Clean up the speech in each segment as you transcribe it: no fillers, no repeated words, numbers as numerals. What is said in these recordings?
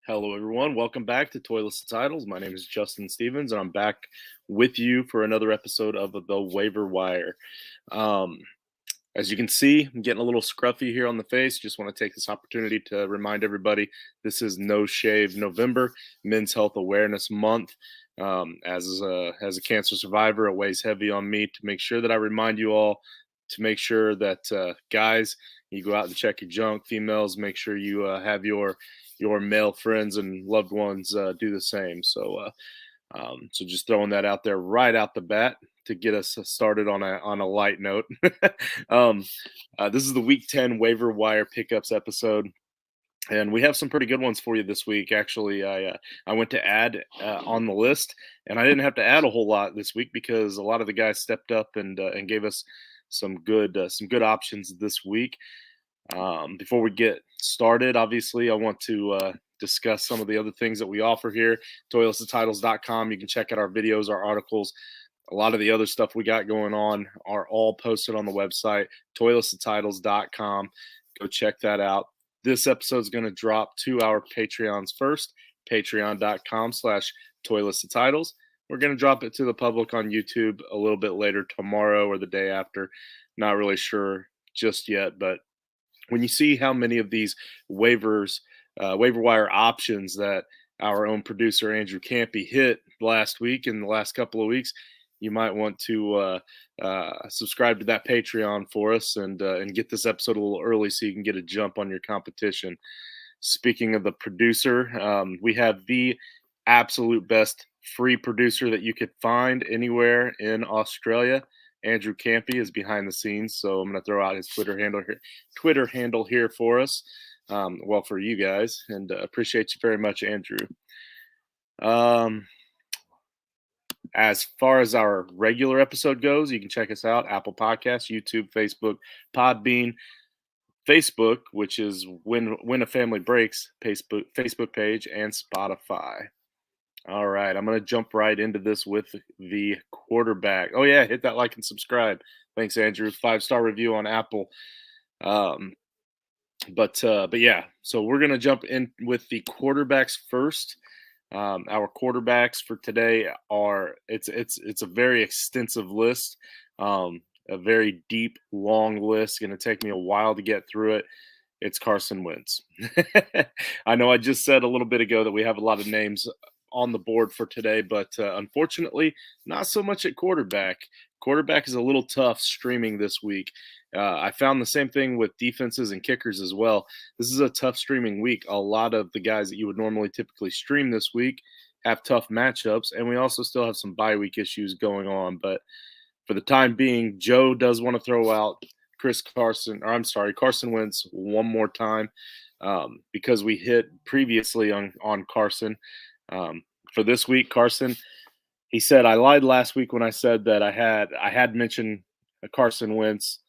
Hello, everyone. Welcome back to Toilets and Titles. My name is Justin Stevens, and I'm back with you for another episode of the Waiver Wire. Um, as you can see, I'm getting a little scruffy here on the face. Just want to take this opportunity to remind everybody this is No Shave November, Men's Health Awareness Month. As a cancer survivor, it weighs heavy on me to make sure that I remind you all to make sure that guys, you go out and check your junk. Females, make sure you have your male friends and loved ones do the same. So just throwing that out there right out the bat to get us started on a light note. This is the Week 10 Waiver Wire Pickups episode, and we have some pretty good ones for you this week. Actually, I went to add on the list, and I didn't have to add a whole lot this week because a lot of the guys stepped up and gave us some good options this week. Before we get started, obviously, I want to discuss some of the other things that we offer here. Toiletsandtitles.com. You can check out our videos, our articles. A lot of the other stuff we got going on are all posted on the website, toiletsandtitles.com. Go check that out. This episode is going to drop to our Patreons first, patreon.com/toiletsandtitles. We're going to drop it to the public on YouTube a little bit later tomorrow or the day after. Not really sure just yet, but when you see how many of these waiver wire options that our own producer Andrew Campy hit last week and the last couple of weeks, you might want to subscribe to that Patreon for us and get this episode a little early so you can get a jump on your competition. Speaking of the producer, we have the absolute best free producer that you could find anywhere in Australia. Andrew Campy is behind the scenes, so I'm going to throw out his Twitter handle here for us. For you guys, and appreciate you very much, Andrew. As far as our regular episode goes, you can check us out: Apple Podcasts, YouTube, Facebook, Podbean, Facebook, which is When a Family Breaks Facebook page, and Spotify. All right, I'm going to jump right into this with the quarterback. Oh, yeah, hit that like and subscribe. Thanks, Andrew. 5-star review on Apple. But yeah, so we're going to jump in with the quarterbacks first. Our quarterbacks for today are it's a very extensive list, a very deep, long list. Going to take me a while to get through it. It's Carson Wentz. I know I just said a little bit ago that we have a lot of names on the board for today, but unfortunately, not so much at quarterback. Quarterback is a little tough streaming this week. I found the same thing with defenses and kickers as well. This is a tough streaming week. A lot of the guys that you would normally typically stream this week have tough matchups, and we also still have some bye week issues going on. But for the time being, Joe does want to throw out Carson Wentz one more time because we hit previously on Carson. For this week, Carson, he said, I lied last week when I said that I had mentioned Carson Wentz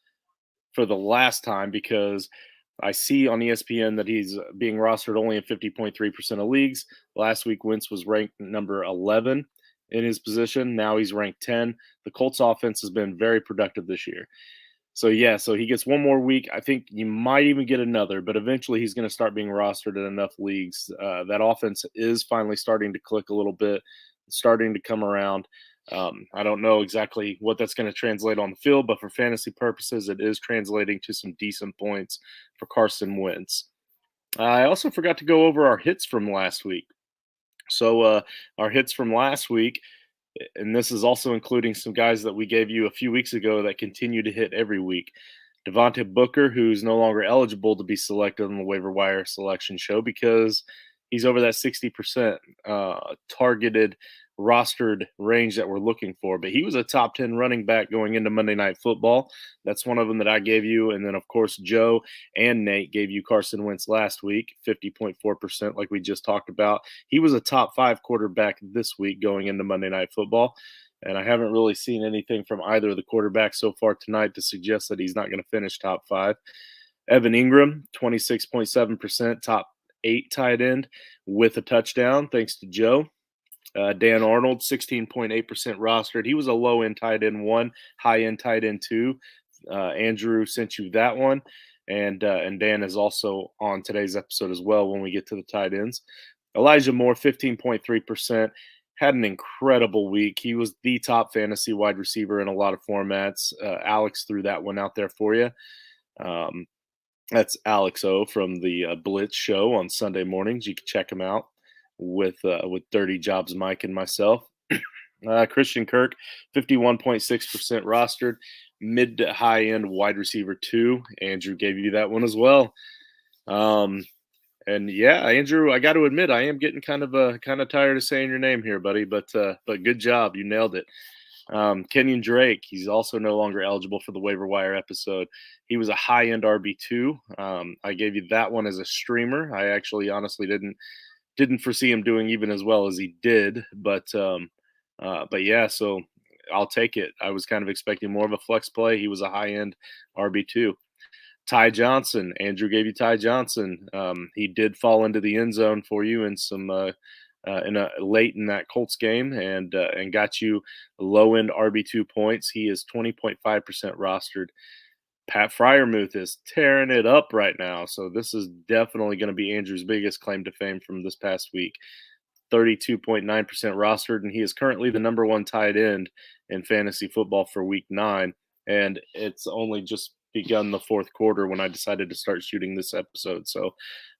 for the last time because I see on ESPN that he's being rostered only in 50.3% of leagues. Last week, Wentz was ranked number 11 in his position. Now he's ranked 10. The Colts offense has been very productive this year. So he gets one more week. I think you might even get another, but eventually he's going to start being rostered in enough leagues. That offense is finally starting to click a little bit, starting to come around. I don't know exactly what that's going to translate on the field, but for fantasy purposes, it is translating to some decent points for Carson Wentz. I also forgot to go over our hits from last week. So our hits from last week, and this is also including some guys that we gave you a few weeks ago that continue to hit every week. Devonta Booker, who's no longer eligible to be selected on the waiver wire selection show because he's over that 60% targeted rostered range that we're looking for. But he was a top 10 running back going into Monday Night Football. That's one of them that I gave you. And then, of course, Joe and Nate gave you Carson Wentz last week, 50.4%, like we just talked about. He was a top 5 quarterback this week going into Monday Night Football. And I haven't really seen anything from either of the quarterbacks so far tonight to suggest that he's not going to finish top 5. Evan Ingram, 26.7%, top 8 tight end with a touchdown, thanks to Joe. Dan Arnold, 16.8% rostered. He was a low-end tight end 1, high-end tight end 2. Andrew sent you that one. And Dan is also on today's episode as well when we get to the tight ends. Elijah Moore, 15.3%, had an incredible week. He was the top fantasy wide receiver in a lot of formats. Alex threw that one out there for you. Um, that's Alex O from the Blitz show on Sunday mornings. You can check him out with Dirty Jobs Mike and myself. Christian Kirk, 51.6% rostered, mid to high end wide receiver 2. Andrew gave you that one as well. And yeah, Andrew, I got to admit, I am getting kind of tired of saying your name here, buddy. But good job, you nailed it. Kenyon Drake, he's also no longer eligible for the waiver wire episode. He was a high end RB2. I gave you that one as a streamer. I actually honestly didn't foresee him doing even as well as he did, but yeah, so I'll take it. I was kind of expecting more of a flex play. He was a high end RB2. Ty Johnson, Andrew gave you Ty Johnson. He did fall into the end zone for you in some late in that Colts game, and got you low end RB2 points. He is 20.5% rostered. Pat Fryermuth is tearing it up right now, so this is definitely going to be Andrew's biggest claim to fame from this past week. 32.9% rostered, and he is currently the number 1 tight end in fantasy football for week 9. And it's only just begun the fourth quarter when I decided to start shooting this episode. So,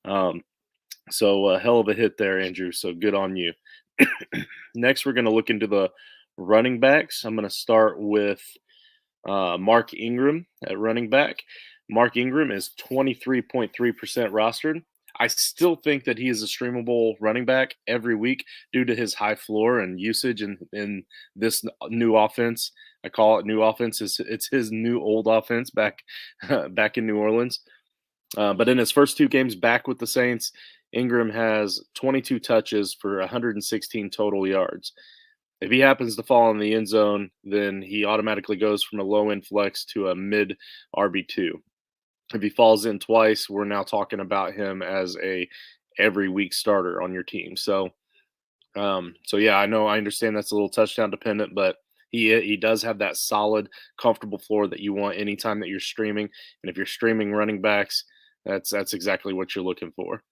a hell of a hit there, Andrew. So good on you. Next, we're going to look into the running backs. I'm going to start with Mark Ingram at running back. Mark Ingram is 23.3% rostered. I still think that he is a streamable running back every week due to his high floor and usage in this new offense. I call it new offense. It's his new old offense back in New Orleans. But in his first 2 games back with the Saints, Ingram has 22 touches for 116 total yards. If he happens to fall in the end zone, then he automatically goes from a low-end flex to a mid RB2. If he falls in twice, we're now talking about him as a every week starter on your team. So yeah, I understand that's a little touchdown dependent, but he does have that solid, comfortable floor that you want anytime that you're streaming. And if you're streaming running backs, that's exactly what you're looking for.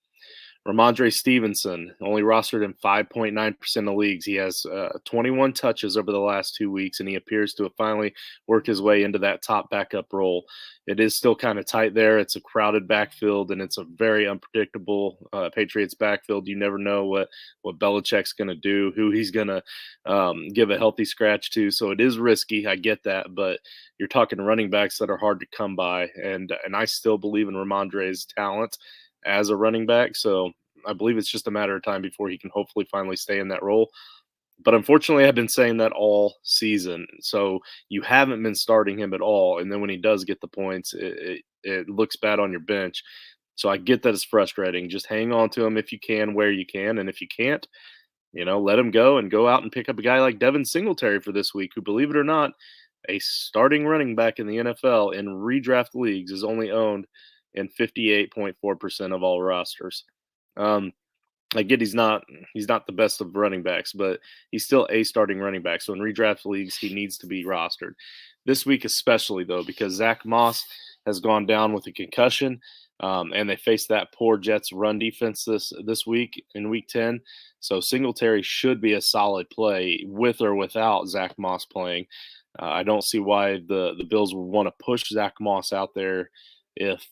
Ramondre Stevenson, only rostered in 5.9% of leagues. He has 21 touches over the last 2 weeks, and he appears to have finally worked his way into that top backup role. It is still kind of tight there. It's a crowded backfield, and it's a very unpredictable Patriots backfield. You never know what Belichick's going to do, who he's going to give a healthy scratch to. So it is risky. I get that, but you're talking running backs that are hard to come by, and I still believe in Ramondre's talent as a running back. So I believe it's just a matter of time before he can hopefully finally stay in that role. But unfortunately, I've been saying that all season. So you haven't been starting him at all. And then when he does get the points, it looks bad on your bench. So I get that it's frustrating. Just hang on to him if you can, where you can. And if you can't, let him go and go out and pick up a guy like Devin Singletary for this week, who, believe it or not, a starting running back in the NFL in redraft leagues is only owned in 58.4% of all rosters. I get he's not the best of running backs, but he's still a starting running back. So in redraft leagues, he needs to be rostered. This week especially, though, because Zach Moss has gone down with a concussion, and they face that poor Jets run defense this week in Week 10. So Singletary should be a solid play with or without Zach Moss playing. I don't see why the Bills would want to push Zach Moss out there if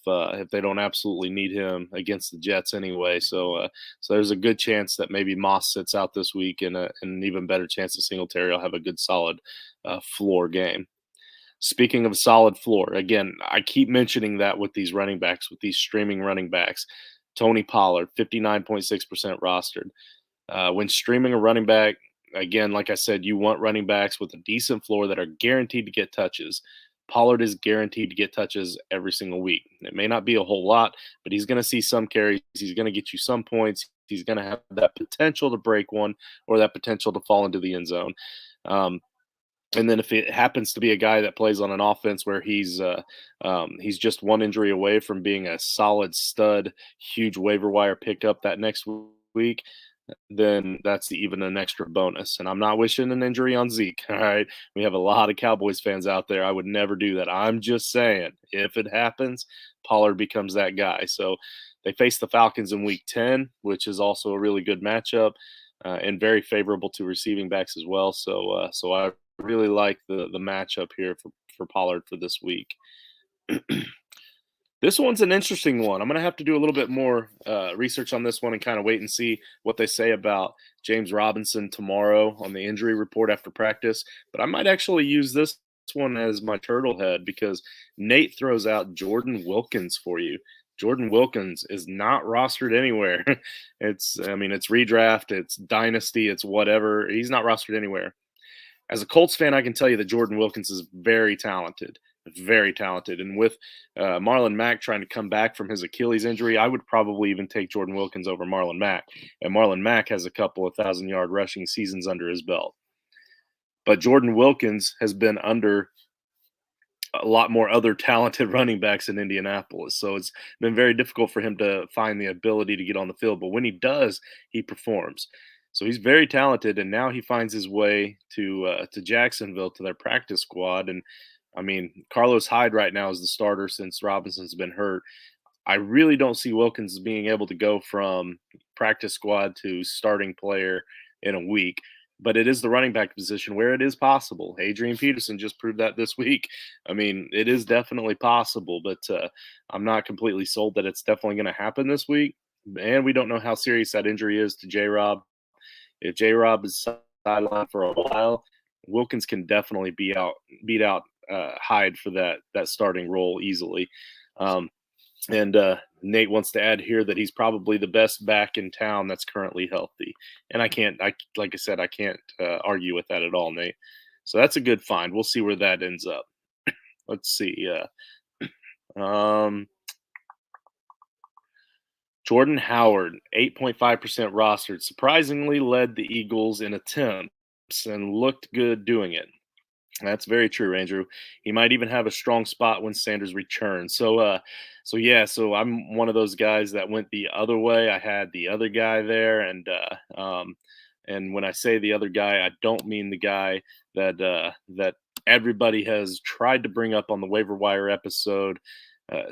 they don't absolutely need him against the Jets anyway. So there's a good chance that maybe Moss sits out this week, and an even better chance that Singletary will have a good solid floor game. Speaking of solid floor, again, I keep mentioning that with these running backs, with these streaming running backs. Tony Pollard, 59.6% rostered. When streaming a running back, again, like I said, you want running backs with a decent floor that are guaranteed to get touches. Pollard is guaranteed to get touches every single week. It may not be a whole lot, but he's going to see some carries. He's going to get you some points. He's going to have that potential to break one or that potential to fall into the end zone. And then if it happens to be a guy that plays on an offense where he's just one injury away from being a solid stud, huge waiver wire pickup that next week, then that's even an extra bonus. And I'm not wishing an injury on Zeke. All right. We have a lot of Cowboys fans out there. I would never do that. I'm just saying, if it happens, Pollard becomes that guy. So They face the Falcons in Week 10, which is also a really good matchup and very favorable to receiving backs as well. So I really like the matchup here for Pollard for this week. This one's an interesting one. I'm going to have to do a little bit more research on this one and kind of wait and see what they say about James Robinson tomorrow on the injury report after practice. But I might actually use this one as my turtle head because Nate throws out Jordan Wilkins for you. Jordan Wilkins is not rostered anywhere. It's redraft, it's dynasty, it's whatever. He's not rostered anywhere. As a Colts fan, I can tell you that Jordan Wilkins is very talented. Very talented. And with Marlon Mack trying to come back from his Achilles injury, I would probably even take Jordan Wilkins over Marlon Mack. And Marlon Mack has a couple of 1,000-yard rushing seasons under his belt. But Jordan Wilkins has been under a lot more other talented running backs in Indianapolis. So it's been very difficult for him to find the ability to get on the field. But when he does, he performs. So he's very talented, and now he finds his way to Jacksonville, to their practice squad. And I mean, Carlos Hyde right now is the starter since Robinson's been hurt. I really don't see Wilkins being able to go from practice squad to starting player in a week, but it is the running back position where it is possible. Adrian Peterson just proved that this week. I mean, it is definitely possible, but I'm not completely sold that it's definitely going to happen this week. And we don't know how serious that injury is to J-Rob. If J-Rob is sidelined for a while, Wilkins can definitely beat out Hyde for that starting role easily. And Nate wants to add here that he's probably the best back in town that's currently healthy. And I can't argue with that at all, Nate. So that's a good find. We'll see where that ends up. Let's see. Jordan Howard, 8.5% rostered, surprisingly led the Eagles in attempts and looked good doing it. That's very true, Andrew. He might even have a strong spot when Sanders returns. So I'm one of those guys that went the other way. I had the other guy there, and when I say the other guy, I don't mean the guy that everybody has tried to bring up on the waiver wire episode,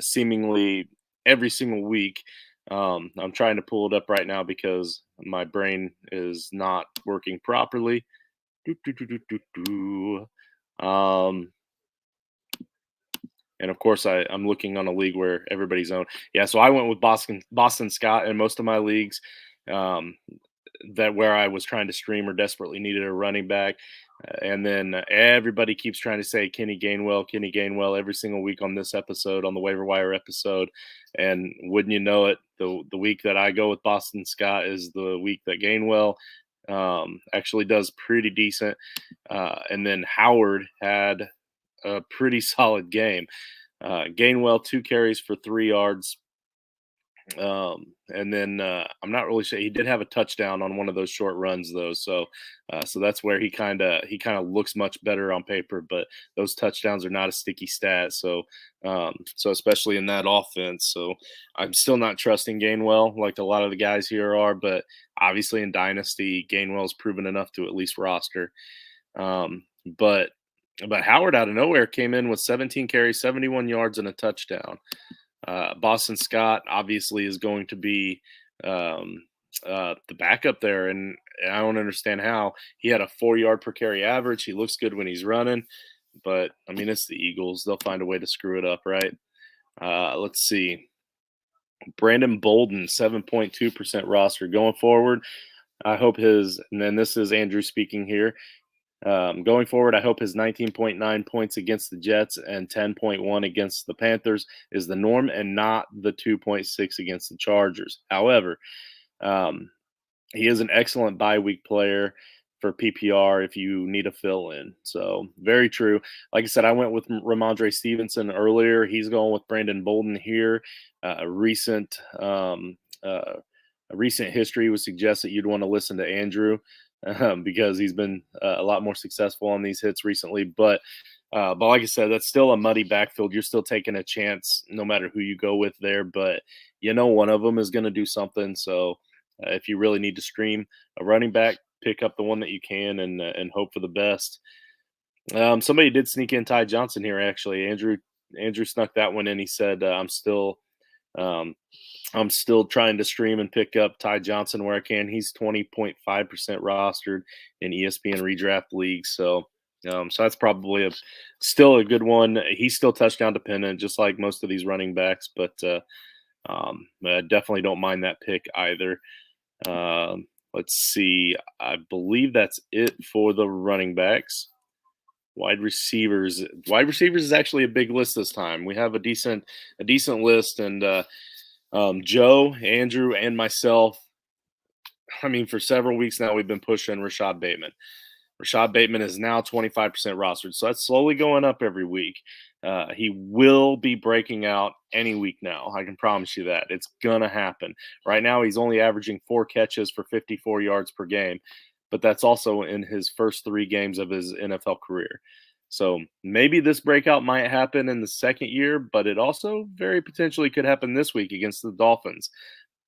seemingly every single week. I'm trying to pull it up right now because my brain is not working properly. And of course, I'm looking on a league where everybody's owned. Yeah, so I went with Boston Scott in most of my leagues that where I was trying to stream or desperately needed a running back. And then everybody keeps trying to say Kenny Gainwell every single week on this episode, on the waiver wire episode. And wouldn't you know it, the week that I go with Boston Scott is the week that Gainwell actually does pretty decent. And then Howard had a pretty solid game. Gainwell, 2 carries for 3 yards. And then I'm not really sure. He did have a touchdown on one of those short runs, though. So that's where he kind of looks much better on paper. But those touchdowns are not a sticky stat. So especially in that offense. So I'm still not trusting Gainwell like a lot of the guys here are. But obviously in Dynasty, Gainwell's proven enough to at least roster. But Howard out of nowhere came in with 17 carries, 71 yards, and a touchdown. Boston Scott obviously is going to be the backup there, and I don't understand how. He had a 4-yard per carry average. He looks good when he's running, but I mean, it's the Eagles. They'll find a way to screw it up, right? Let's see. Brandon Bolden, 7.2% roster going forward. I hope and then this is Andrew speaking here. Going forward, I hope his 19.9 points against the Jets and 10.1 against the Panthers is the norm and not the 2.6 against the Chargers. However, he is an excellent bye week player for PPR if you need a fill-in. So very true. Like I said, I went with Ramondre Stevenson earlier. He's going with Brandon Bolden here. A recent history would suggest that you'd want to listen to Andrew. Because he's been a lot more successful on these hits recently. But like I said, that's still a muddy backfield. You're still taking a chance no matter who you go with there. But, one of them is going to do something. So if you really need to stream a running back, pick up the one that you can and hope for the best. Somebody did sneak in Ty Johnson here, actually. Andrew snuck that one in. He said, I'm still I'm still trying to stream and pick up Ty Johnson where I can. He's 20.5% rostered in ESPN redraft leagues. So that's probably still a good one. He's still touchdown dependent, just like most of these running backs, but I definitely don't mind that pick either. Let's see. I believe that's it for the running backs. Wide receivers is actually a big list this time. We have a decent list, and Joe, Andrew, and myself. I mean, for several weeks now, we've been pushing Rashad Bateman. Rashad Bateman is now 25% rostered, so that's slowly going up every week. He will be breaking out any week now. I can promise you that. It's going to happen. Right now, he's only averaging 4 catches for 54 yards per game, but that's also in his first 3 games of his NFL career. So maybe this breakout might happen in the second year, but it also very potentially could happen this week against the Dolphins.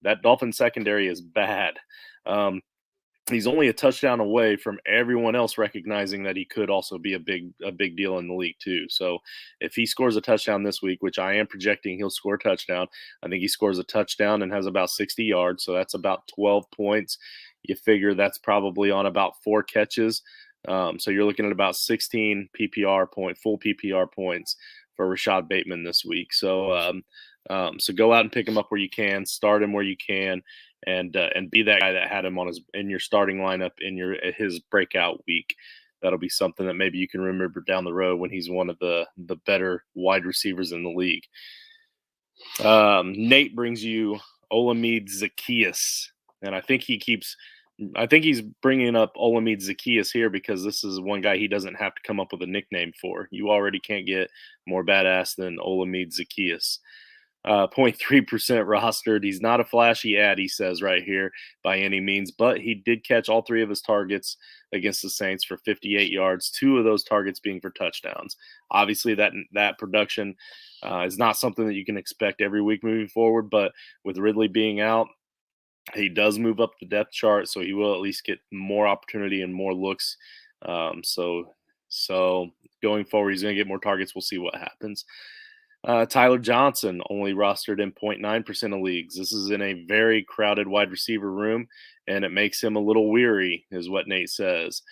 That Dolphins secondary is bad. He's only a touchdown away from everyone else recognizing that he could also be a big deal in the league too. So if he scores a touchdown this week, which I am projecting he'll score a touchdown, I think he scores a touchdown and has about 60 yards. So that's about 12 points. You figure that's probably on about 4 catches. So you're looking at about 16 full PPR points for Rashad Bateman this week. So so go out and pick him up where you can, start him where you can, and be that guy that had him in your starting lineup in his breakout week. That'll be something that maybe you can remember down the road when he's one of the better wide receivers in the league. Nate brings you Olamide Zaccheaus, and I think he's bringing up Olamide Zaccheaus here because this is one guy he doesn't have to come up with a nickname for. You already can't get more badass than Olamide Zaccheaus. 0.3% rostered. He's not a flashy ad, he says right here, by any means, but he did catch all 3 of his targets against the Saints for 58 yards, 2 of those targets being for touchdowns. Obviously, that production is not something that you can expect every week moving forward, but with Ridley being out, he does move up the depth chart, so he will at least get more opportunity and more looks. So going forward, he's going to get more targets. We'll see what happens. Tyler Johnson only rostered in 0.9% of leagues. This is in a very crowded wide receiver room, and it makes him a little weary, is what Nate says.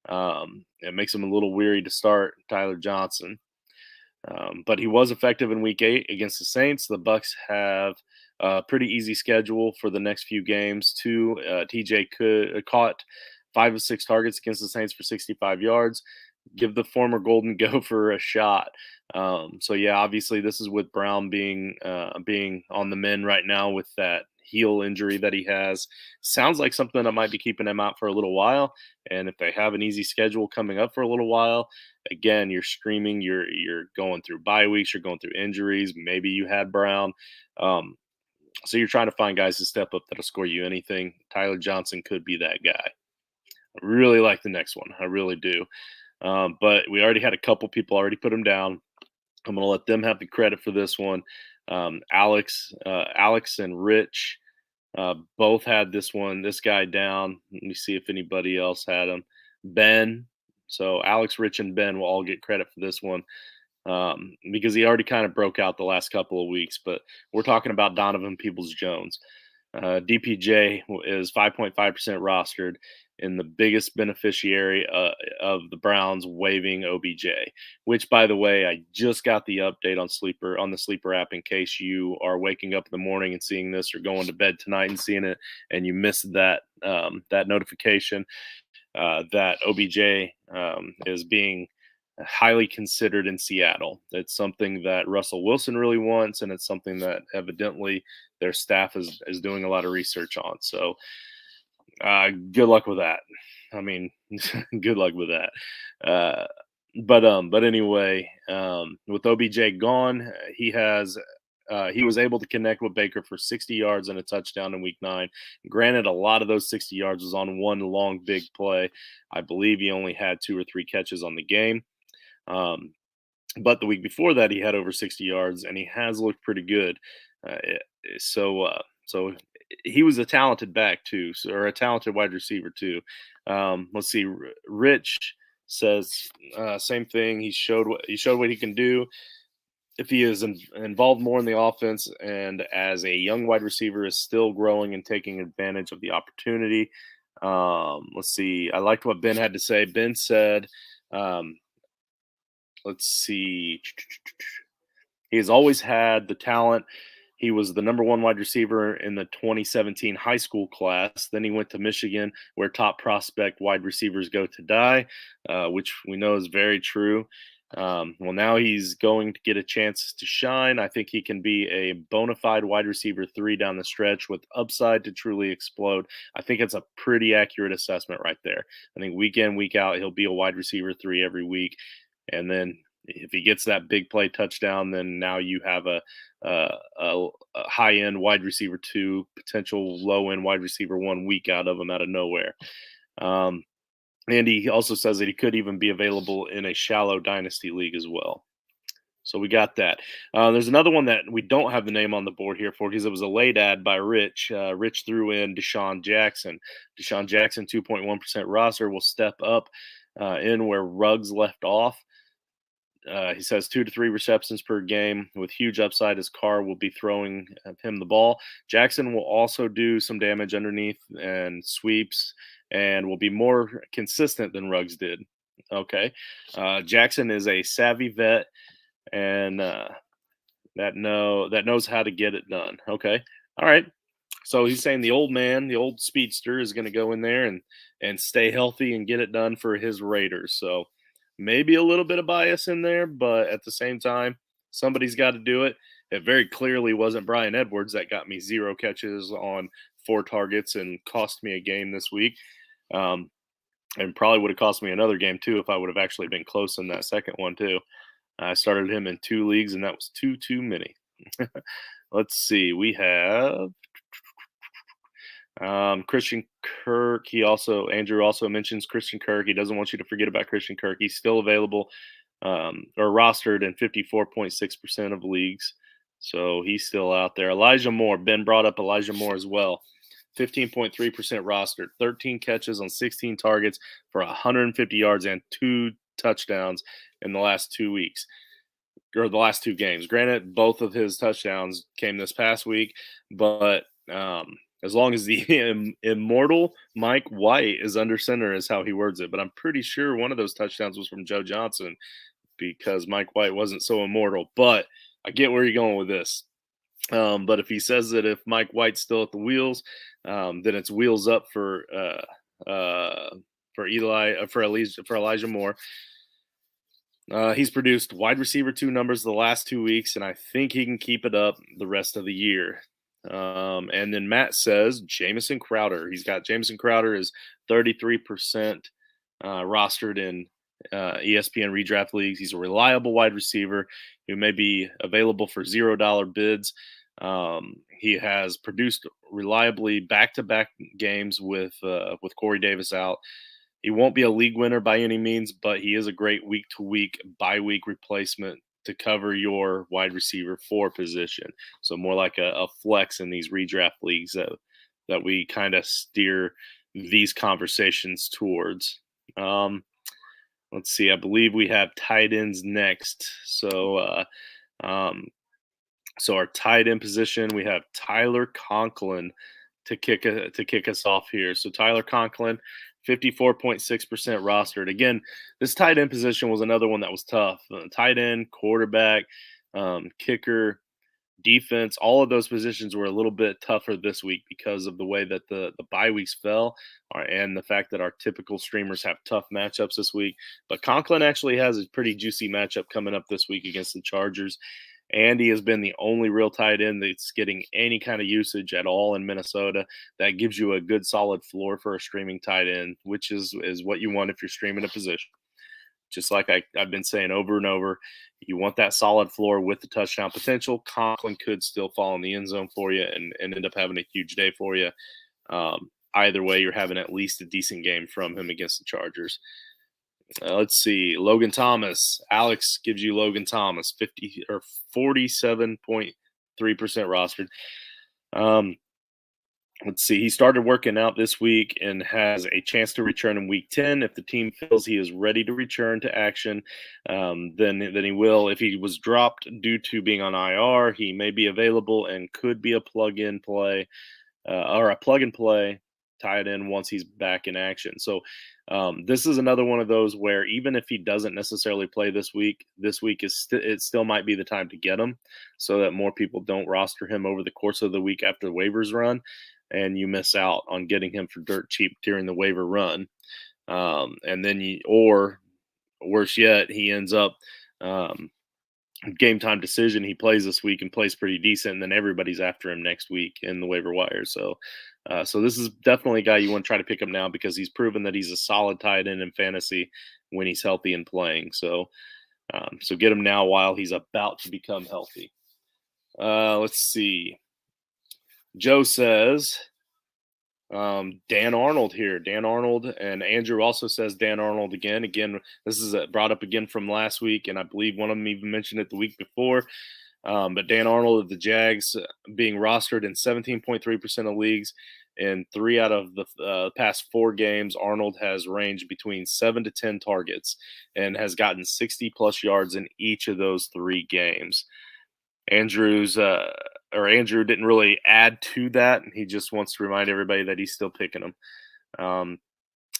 It makes him a little weary to start Tyler Johnson. But he was effective in week 8 against the Saints. The Bucs have a pretty easy schedule for the next few games. TJ caught 5 of 6 targets against the Saints for 65 yards. Give the former Golden Gopher a shot. So yeah, obviously this is with Brown being on the mend right now with that heel injury that he has. Sounds like something that might be keeping him out for a little while. And if they have an easy schedule coming up for a little while, again, you're streaming, you're going through bye weeks, you're going through injuries. Maybe you had Brown. So you're trying to find guys to step up that'll score you anything. Tyler Johnson could be that guy. I really like the next one. I really do. But we already had a couple people already put him down. I'm going to let them have the credit for this one. Alex and Rich both had this guy down. Let me see if anybody else had him. Ben. So Alex, Rich, and Ben will all get credit for this one because he already kind of broke out the last couple of weeks. But we're talking about Donovan Peoples-Jones. DPJ is 5.5% rostered in the biggest beneficiary of the Browns waiving OBJ, which, by the way, I just got the update on the Sleeper app in case you are waking up in the morning and seeing this or going to bed tonight and seeing it and you missed that notification that OBJ is being highly considered in Seattle. It's something that Russell Wilson really wants, and it's something that evidently their staff is doing a lot of research on. So good luck with that. I mean, good luck with that. But anyway, with OBJ gone, he was able to connect with Baker for 60 yards and a touchdown in week 9. Granted, a lot of those 60 yards was on one long big play. I believe he only had 2 or 3 catches on the game. But the week before that, he had over 60 yards, and he has looked pretty good. So he was a talented back too, or a talented wide receiver too. Let's see. Rich says same thing. He showed what he can do. if he is involved more in the offense and as a young wide receiver is still growing and taking advantage of the opportunity. Let's see. I liked what Ben had to say. Ben said, let's see. He has always had the talent. He was the number one wide receiver in the 2017 high school class. Then he went to Michigan, where top prospect wide receivers go to die, which we know is very true. Well, now he's going to get a chance to shine. I think he can be a bona fide wide receiver 3 down the stretch with upside to truly explode. I think it's a pretty accurate assessment right there. I think week in, week out, he'll be a wide receiver 3 every week. And then if he gets that big play touchdown, then now you have a high end wide receiver 2, potential low end wide receiver 1 week out of him out of nowhere. And he also says that he could even be available in a shallow dynasty league as well. So we got that. There's another one that we don't have the name on the board here for because it was a late ad by Rich. Rich threw in Deshawn Jackson. Deshawn Jackson, 2.1% roster, will step up in where Ruggs left off. He says 2 to 3 receptions per game with huge upside as Carr will be throwing him the ball. Jackson will also do some damage underneath and sweeps and will be more consistent than Ruggs did. Okay. Jackson is a savvy vet and that knows how to get it done. Okay. All right. So he's saying the old man, the old speedster, is going to go in there and stay healthy and get it done for his Raiders. So maybe a little bit of bias in there, but at the same time, somebody's got to do it. It very clearly wasn't Bryan Edwards that got me 0 catches on 4 targets and cost me a game this week. And probably would have cost me another game too if I would have actually been close in that second one too. I started him in 2 leagues, and that was too many. Let's see. We have Christian Kirk. Andrew also mentions Christian Kirk. He doesn't want you to forget about Christian Kirk. He's still available or rostered in 54.6% of leagues. So he's still out there. Elijah Moore. Ben brought up Elijah Moore as well. 15.3% rostered, 13 catches on 16 targets for 150 yards and 2 touchdowns in the last 2 weeks, or the last 2 games. Granted, both of his touchdowns came this past week, but as long as the immortal Mike White is under center is how he words it. But I'm pretty sure one of those touchdowns was from Joe Johnson because Mike White wasn't so immortal. But I get where you're going with this. But if he says that if Mike White's still at the wheels, then it's wheels up for Elijah Moore. He's produced wide receiver 2 numbers the last 2 weeks, and I think he can keep it up the rest of the year. And then Matt says Jameson Crowder. He's got Jameson Crowder is 33% rostered in ESPN redraft leagues. He's a reliable wide receiver who may be available for $0 bids. He has produced reliably back-to-back games with Corey Davis out. He won't be a league winner by any means, but he is a great week-to-week, bye-week replacement to cover your wide receiver 4 position. So more like a flex in these redraft leagues that we kind of steer these conversations towards. Let's see. I believe we have tight ends next. So our tight end position, we have Tyler Conklin to kick us off here. So Tyler Conklin, 54.6% rostered. Again, this tight end position was another one that was tough. Tight end, quarterback, kicker, defense, all of those positions were a little bit tougher this week because of the way that the bye weeks fell and the fact that our typical streamers have tough matchups this week. But Conklin actually has a pretty juicy matchup coming up this week against the Chargers. And he has been the only real tight end that's getting any kind of usage at all in Minnesota. That gives you a good solid floor for a streaming tight end, which is what you want if you're streaming a position. Just like I've been saying over and over, you want that solid floor with the touchdown potential. Conklin could still fall in the end zone for you and end up having a huge day for you. Either way, you're having at least a decent game from him against the Chargers. Let's see. Logan Thomas. Alex gives you Logan Thomas, 47.3% rostered. Let's see. He started working out this week and has a chance to return in week 10. If the team feels he is ready to return to action, then he will. If he was dropped due to being on IR, he may be available and could be a plug-in play or a plug-and-play tight end once he's back in action. So this is another one of those where even if he doesn't necessarily play this week is it still might be the time to get him, so that more people don't roster him over the course of the week after the waivers run, and you miss out on getting him for dirt cheap during the waiver run. And then or worse yet, he ends up game time decision. He plays this week and plays pretty decent, and then everybody's after him next week in the waiver wire. So, so this is definitely a guy you want to try to pick up now because he's proven that he's a solid tight end in fantasy when he's healthy and playing. So, so get him now while he's about to become healthy. Let's see. Joe says Dan Arnold here. Dan Arnold, and Andrew also says Dan Arnold again. Again, this is brought up again from last week, and I believe one of them even mentioned it the week before. But Dan Arnold of the Jags being rostered in 17.3% of leagues. In 3 out of the past 4 games, Arnold has ranged between 7 to 10 targets and has gotten 60-plus yards in each of those 3 games. Andrew didn't really add to that. He just wants to remind everybody that he's still picking him.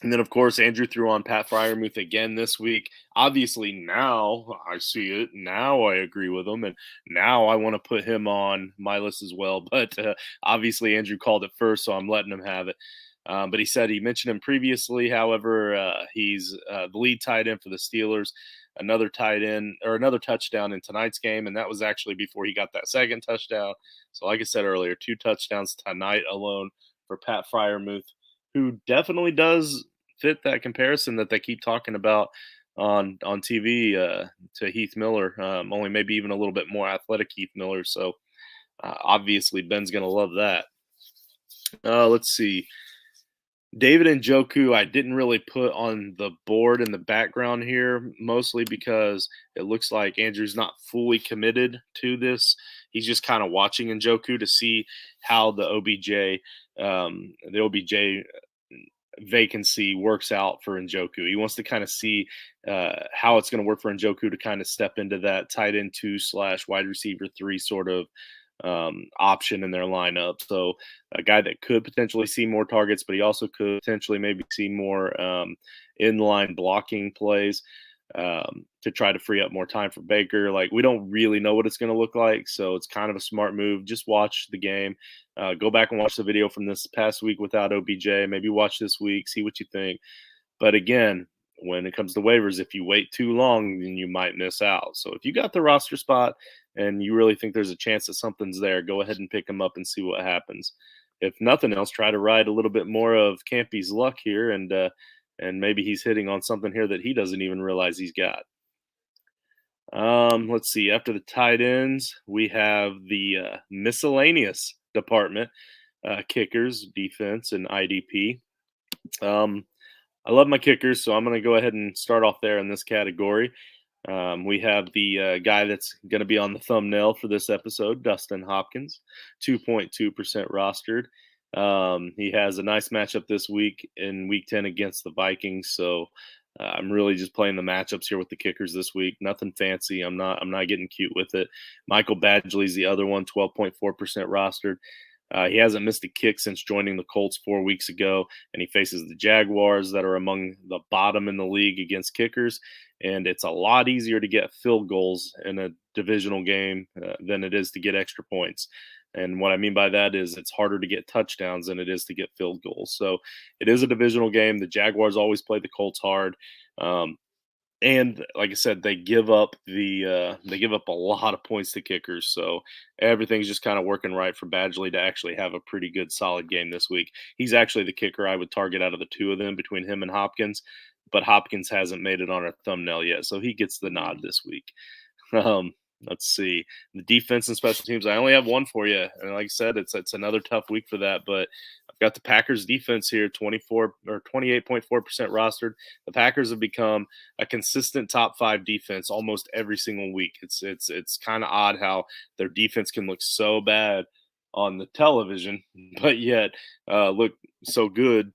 And then, of course, Andrew threw on Pat Freiermuth again this week. Obviously, now I see it. Now I agree with him. And now I want to put him on my list as well. But obviously, Andrew called it first, so I'm letting him have it. But he said he mentioned him previously. However, he's the lead tight end for the Steelers. Another tight end or another touchdown in tonight's game, and that was actually before he got that second touchdown. So, like I said earlier, 2 touchdowns tonight alone for Pat Freiermuth, who definitely does fit that comparison that they keep talking about on TV to Heath Miller. Only maybe even a little bit more athletic Heath Miller. So, obviously, Ben's going to love that. Let's see. David Njoku, I didn't really put on the board in the background here, mostly because it looks like Andrew's not fully committed to this. He's just kind of watching Njoku to see how the OBJ vacancy works out for Njoku. He wants to kind of see how it's going to work for Njoku to kind of step into that tight end 2/wide receiver 3 sort of option in their lineup. So a guy that could potentially see more targets, but he also could potentially maybe see more inline blocking plays to try to free up more time for Baker. Like, we don't really know what it's going to look like, so it's kind of a smart move. Just watch the game. Go back and watch the video from this past week without OBJ. Maybe watch this week, see what you think. But again, when it comes to waivers, if you wait too long, then you might miss out. So if you got the roster spot and you really think there's a chance that something's there, go ahead and pick them up and see what happens. If nothing else, try to ride a little bit more of Campy's luck here, and maybe he's hitting on something here that he doesn't even realize he's got. Let's see. After the tight ends, we have the miscellaneous department, kickers, defense, and IDP. I love my kickers, so I'm going to go ahead and start off there in this category. We have the guy that's going to be on the thumbnail for this episode, Dustin Hopkins, 2.2% rostered. He has a nice matchup this week in Week 10 against the Vikings, so I'm really just playing the matchups here with the kickers this week. Nothing fancy. I'm not getting cute with it. Michael Badgley's the other one, 12.4% rostered. He hasn't missed a kick since joining the Colts 4 weeks ago, and he faces the Jaguars that are among the bottom in the league against kickers. And it's a lot easier to get field goals in a divisional game than it is to get extra points. And what I mean by that is it's harder to get touchdowns than it is to get field goals. So it is a divisional game. The Jaguars always play the Colts hard. And like I said, they give up a lot of points to kickers. So everything's just kind of working right for Badgley to actually have a pretty good, solid game this week. He's actually the kicker I would target out of the two of them between him and Hopkins, but Hopkins hasn't made it on our thumbnail yet, so he gets the nod this week. Let's see. The defense and special teams, I only have one for you. And like I said, it's another tough week for that, but I've got the Packers defense here, 28.4% rostered. The Packers have become a consistent top 5 defense almost every single week. It's kind of odd how their defense can look so bad on the television, but yet look so good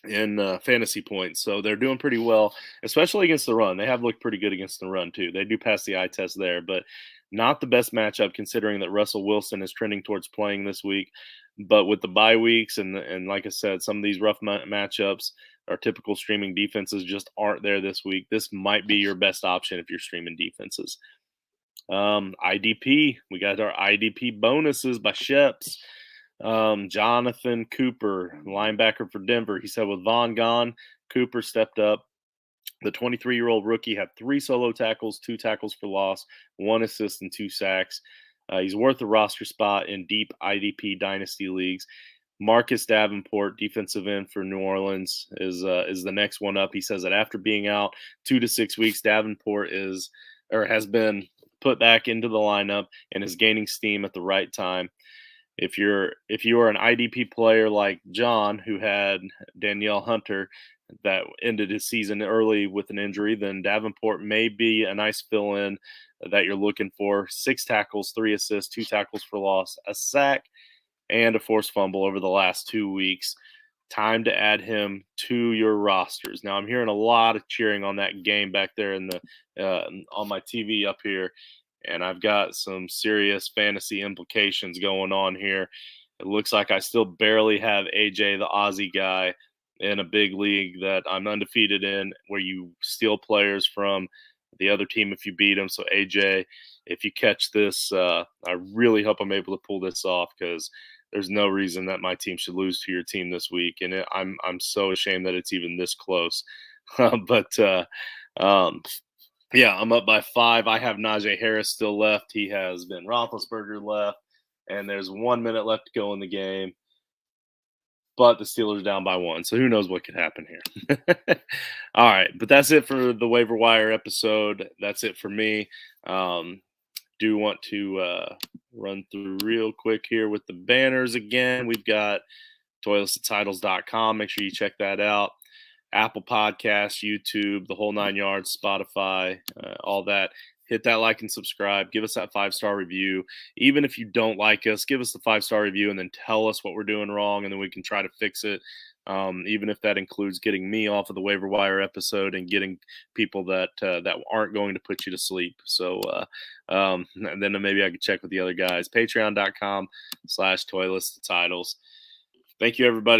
in fantasy points. So they're doing pretty well, especially against the run. They have looked pretty good against the run too. They do pass the eye test there, but not the best matchup considering that Russell Wilson is trending towards playing this week. But with the bye weeks and like I said, some of these rough matchups, our typical streaming defenses just aren't there this week. This might be your best option if you're streaming defenses. IDP, we got our IDP bonuses by Sheps. Jonathan Cooper, linebacker for Denver. He said with Vaughn gone, Cooper stepped up. The 23-year-old rookie had 3 solo tackles, 2 tackles for loss, 1 assist, and 2 sacks. He's worth a roster spot in deep IDP dynasty leagues. Marcus Davenport, defensive end for New Orleans, is the next one up. He says that after being out 2 to 6 weeks, Davenport has been put back into the lineup and is gaining steam at the right time. If you are an IDP player like John, who had Danielle Hunter that ended his season early with an injury, then Davenport may be a nice fill-in that you're looking for. 6 tackles, 3 assists, 2 tackles for loss, a sack, and a forced fumble over the last 2 weeks. Time to add him to your rosters. Now, I'm hearing a lot of cheering on that game back there in the on my TV up here, and I've got some serious fantasy implications going on here. It looks like I still barely have AJ, the Aussie guy, in a big league that I'm undefeated in, where you steal players from the other team if you beat them. So, AJ, if you catch this, I really hope I'm able to pull this off, because there's no reason that my team should lose to your team this week, and I'm so ashamed that it's even this close. Yeah, I'm up by 5. I have Najee Harris still left. He has Ben Roethlisberger left, and there's 1 minute left to go in the game. But the Steelers down by 1, so who knows what could happen here. All right, but that's it for the waiver wire episode. That's it for me. Do want to run through real quick here with the banners again. We've got toiletstitles.com. Make sure you check that out. Apple Podcasts, YouTube, the whole 9 yards, Spotify, all that. Hit that like and subscribe. Give us that 5-star review. Even if you don't like us, give us the 5-star review and then tell us what we're doing wrong, and then we can try to fix it. Even if that includes getting me off of the waiver wire episode and getting people that aren't going to put you to sleep. So and then maybe I could check with the other guys. Patreon.com/toiletstitles. Thank you, everybody.